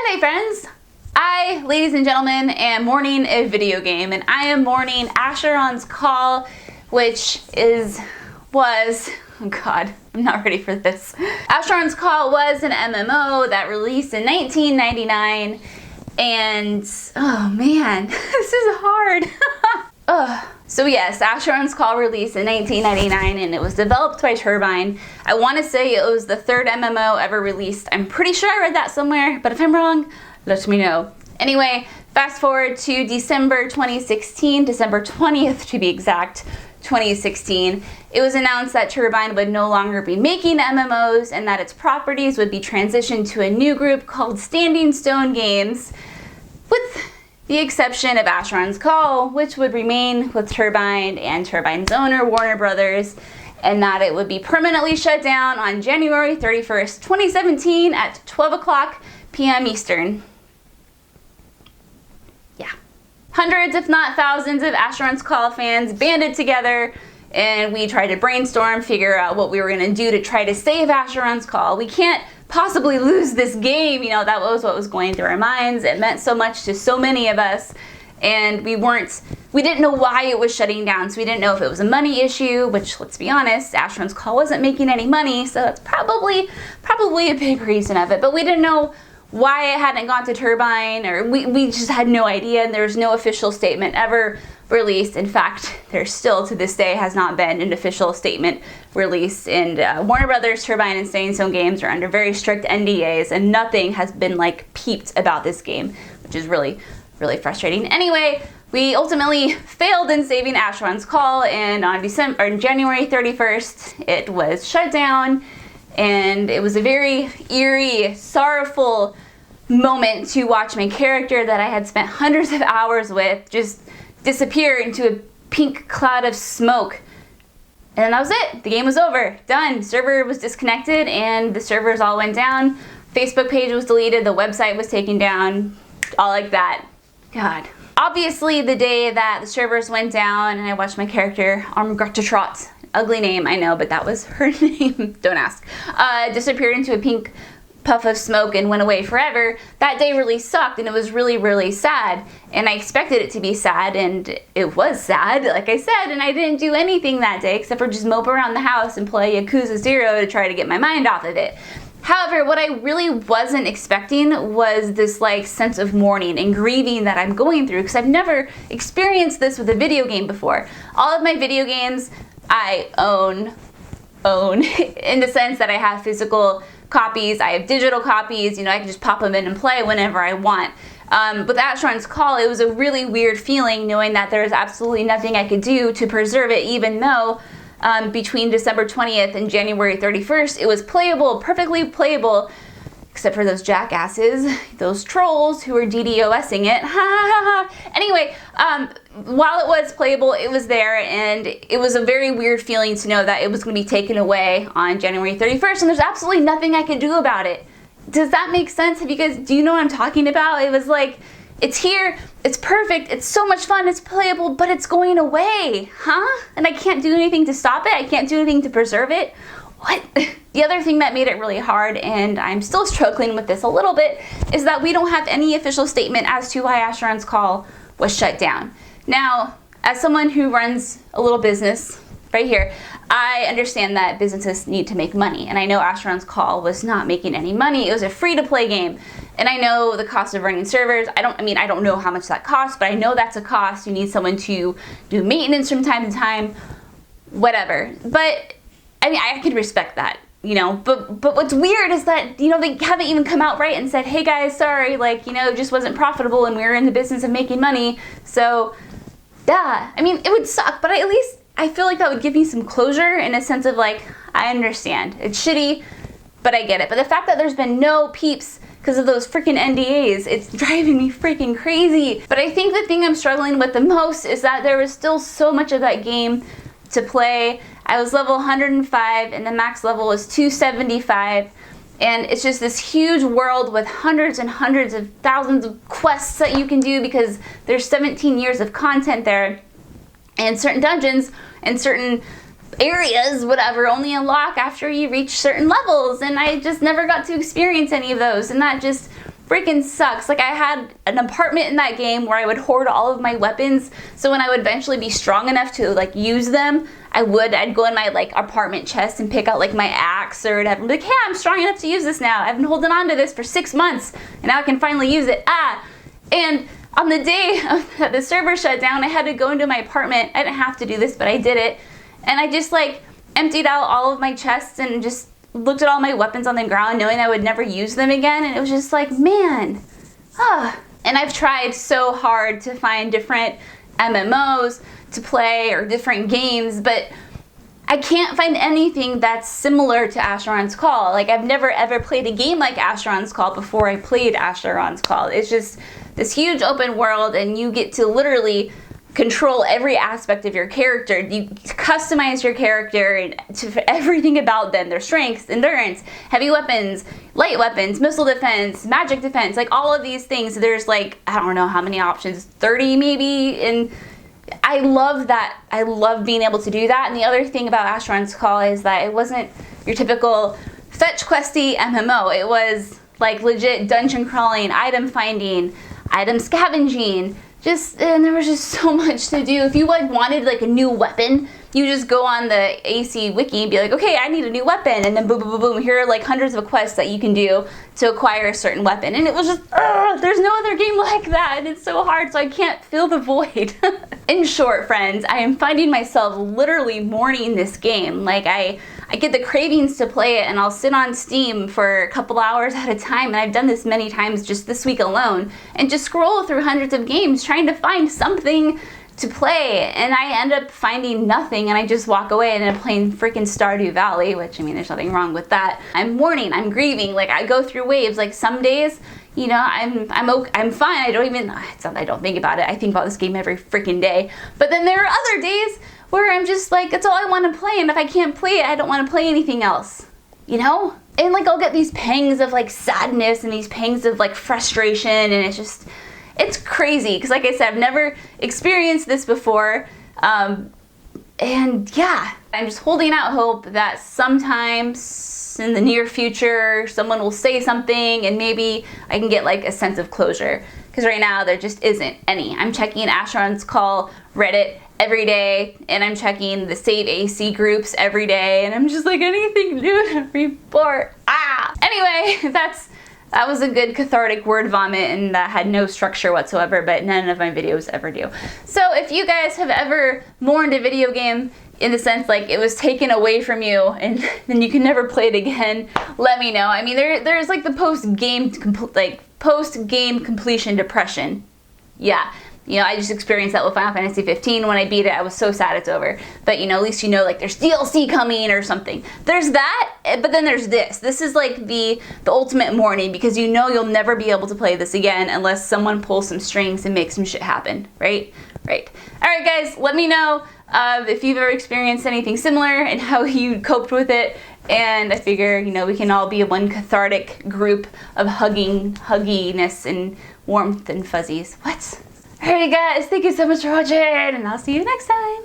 Okay, friends, I, ladies and gentlemen, am mourning a video game, and I am mourning Asheron's Call, which was, oh god, I'm not ready for this. Asheron's Call was an MMO that released in 1999, and, oh man, this is hard. Ugh. So yes, Asheron's Call released in 1999, and it was developed by Turbine. I want to say it was the third MMO ever released. I'm pretty sure I read that somewhere, but if I'm wrong, let me know. Anyway, fast forward to December 2016, December 20th to be exact, 2016. It was announced that Turbine would no longer be making MMOs and that its properties would be transitioned to a new group called Standing Stone Games, with the exception of Asheron's Call, which would remain with Turbine and Turbine's owner, Warner Brothers, and that it would be permanently shut down on January 31st, 2017 at 12 p.m. Eastern. Yeah. Hundreds, if not thousands, of Asheron's Call fans banded together, and we tried to brainstorm, figure out what we were going to do to try to save Asheron's Call. We can't possibly lose this game, you know, that was what was going through our minds. It meant so much to so many of us, and we didn't know why it was shutting down, so we didn't know if it was a money issue, which, let's be honest, Asheron's Call wasn't making any money, so that's probably a big reason of it, but we didn't know why it hadn't gone to Turbine, or we just had no idea, and there was no official statement ever released. In fact, there still to this day has not been an official statement released, and Warner Brothers, Turbine, and Standing Stone Games are under very strict NDAs, and nothing has been like peeped about this game, which is really frustrating. Anyway, we ultimately failed in saving Asheron's Call, and on January 31st it was shut down, and it was a very eerie, sorrowful moment to watch my character that I had spent hundreds of hours with just disappear into a pink cloud of smoke. And that was it. The game was over. Done. Server was disconnected, and the servers all went down. Facebook page was deleted. The website was taken down. All like that. God. Obviously, the day that the servers went down and I watched my character, Trot, ugly name, I know, but that was her name, don't ask, disappeared into a pink puff of smoke and went away forever. That day really sucked, and it was really sad, and I expected it to be sad, and it was sad, like I said, and I didn't do anything that day except for just mope around the house and play Yakuza 0 to try to get my mind off of it. However, what I really wasn't expecting was this like sense of mourning and grieving that I'm going through, because I've never experienced this with a video game before. All of my video games I own in the sense that I have physical copies, I have digital copies, you know, I can just pop them in and play whenever I want. With Asheron's Call, it was a really weird feeling knowing that there was absolutely nothing I could do to preserve it, even though between December 20th and January 31st, it was playable, perfectly playable, except for those jackasses, those trolls who were DDoSing it. Anyway, while it was playable, it was there, and it was a very weird feeling to know that it was going to be taken away on January 31st, and there's absolutely nothing I could do about it. Does that make sense? Do you know what I'm talking about? It was like, it's here, it's perfect, it's so much fun, it's playable, but it's going away, huh? And I can't do anything to stop it? I can't do anything to preserve it? What? The other thing that made it really hard, and I'm still struggling with this a little bit, is that we don't have any official statement as to why Asheron's Call was shut down. Now, as someone who runs a little business right here, I understand that businesses need to make money, and I know Asheron's Call was not making any money. It was a free-to-play game, and I know the cost of running servers. I don't know how much that costs, but I know that's a cost. You need someone to do maintenance from time to time, whatever. But I mean, I could respect that, you know, but what's weird is that, you know, they haven't even come out right and said, hey guys, sorry, like, you know, it just wasn't profitable and we were in the business of making money, so, yeah. I mean, it would suck, but at least I feel like that would give me some closure in a sense of like, I understand. It's shitty, but I get it. But the fact that there's been no peeps because of those freaking NDAs, it's driving me freaking crazy. But I think the thing I'm struggling with the most is that there was still so much of that game to play. I was level 105 and the max level was 275, and it's just this huge world with hundreds and hundreds of thousands of quests that you can do because there's 17 years of content there, and certain dungeons and certain areas, whatever, only unlock after you reach certain levels, and I just never got to experience any of those, and that just freaking sucks. Like, I had an apartment in that game where I would hoard all of my weapons, so when I would eventually be strong enough to like use them, I'd go in my like apartment chest and pick out like my axe or whatever. Be like, hey, I'm strong enough to use this now. I've been holding on to this for 6 months, and now I can finally use it. And on the day that the server shut down, I had to go into my apartment. I didn't have to do this, but I did it. And I just like emptied out all of my chests and just looked at all my weapons on the ground, knowing I would never use them again. And it was just like, man, And I've tried so hard to find different MMOs to play or different games, but I can't find anything that's similar to Asheron's Call. Like, I've never ever played a game like Asheron's Call before I played Asheron's Call. It's just this huge open world, and you get to literally control every aspect of your character. You customize your character and to everything about them, their strengths, endurance, heavy weapons, light weapons, missile defense, magic defense, like all of these things. There's like, I don't know how many options, 30 maybe, and I love that. I love being able to do that. And the other thing about Asheron's Call is that it wasn't your typical fetch questy MMO. It was like legit dungeon crawling, item finding, item scavenging, and there was just so much to do. If you like wanted like a new weapon, you just go on the AC wiki and be like, okay, I need a new weapon, and then boom, boom, boom, boom, here are like hundreds of quests that you can do to acquire a certain weapon. And it was just, there's no other game like that, and it's so hard, so I can't fill the void. In short, friends, I am finding myself literally mourning this game. Like, I get the cravings to play it, and I'll sit on Steam for a couple hours at a time, and I've done this many times just this week alone, and just scroll through hundreds of games trying to find something to play, and I end up finding nothing, and I just walk away and I'm playing freaking Stardew Valley, which, I mean, there's nothing wrong with that. I'm mourning, I'm grieving, like, I go through waves. Like, some days, you know, I'm okay, I'm fine. I don't think about it. I think about this game every freaking day. But then there are other days where I'm just like, that's all I want to play, and if I can't play it, I don't want to play anything else, you know? And like, I'll get these pangs of like sadness and these pangs of like frustration, and it's crazy, because like I said, I've never experienced this before, and yeah, I'm just holding out hope that sometimes in the near future someone will say something and maybe I can get like a sense of closure, because right now there just isn't any. I'm checking Asheron's Call Reddit every day, and I'm checking the Save AC groups every day, and I'm just like, anything new to report. Anyway, that was a good cathartic word vomit, and that had no structure whatsoever, but none of my videos ever do. So if you guys have ever mourned a video game in the sense like it was taken away from you and then you can never play it again, let me know. I mean, there's like the post-game completion depression. Yeah. You know, I just experienced that with Final Fantasy 15. When I beat it, I was so sad it's over. But, you know, at least you know, like, there's DLC coming or something. There's that, but then there's this. This is, like, the ultimate mourning, because you know you'll never be able to play this again unless someone pulls some strings and makes some shit happen, right? Right. All right, guys, let me know if you've ever experienced anything similar and how you coped with it. And I figure, you know, we can all be one cathartic group of hugginess and warmth and fuzzies. What? Alright guys, thank you so much for watching, and I'll see you next time.